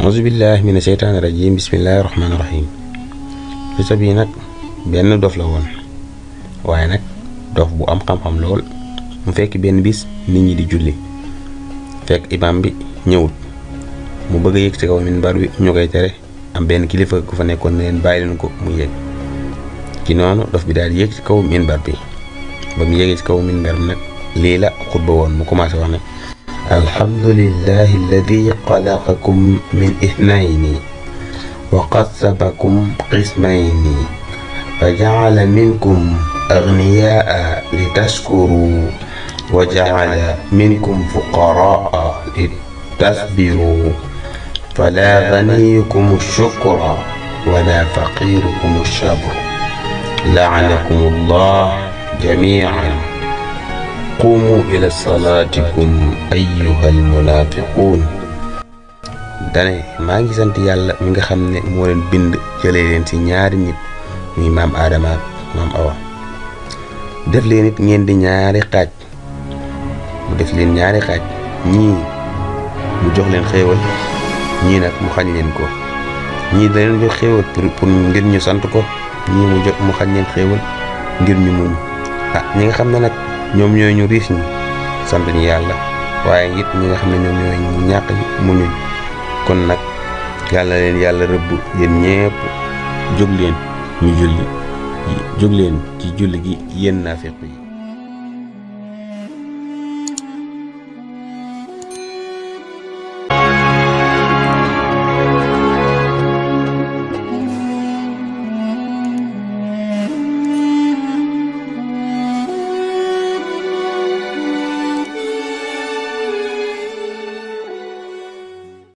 auzubillahi mina sheytaani rajim bismillahi rahmaani rahim. xisa bii nag benn dof la woon, waaye nag dof bu am xam-xam lool. mu fekk benn bis nit ñi di julli, fekk imaam bi ñëwut. mu bëgg a yéeg ci kaw minbar bi ñu koy tere. am benn kilifa ku fa nekkoon ne leen bàyyi leen ko mu yéeg. ci noonu dof bi daal di yéeg ci kaw minbar bi. ba mu yéegee ci kaw minbar bi nag lii la xutba woon. mu commencé wax ne alhamdulillahi alladi xalaqakum min ithnayni wa qasabakum qismayni fa jacala minkum agniyaa li tashkuru wa jacala minkum fuqaraa li tasbiru fala ganiyukum shukra wala faqirukum shabru la'anakum allah jamiican qumu ila salaatikum ayyuhal munaafiquun. dane maa ngi sant yàlla mi nga xam ne moo leen bind jëlee leen ci ñaari nit muy maam Aadama ak maam Awa. def leen it ngeen di ñaari xaaj. mu def leen ñaari xaaj, ñii mu jox leen xéewal, ñii nag mu xañ leen ko. ñii da leen jox xéewal pour ngir ñu sant ko, ñii mu xañ leen xéewal ngir ñu muñ. ñi nga xam ne nag ñoom ñooy ñu riis ñi sant ñu yàlla, waaye it ñi nga xam ne ñoom ñooy ñu ñàkk ñi muñuñ. kon nag yàlla leen yàlla rëbb yéen ñépp. jóg leen ñu julli, jóg leen ci julli gi yéen naafiq yi.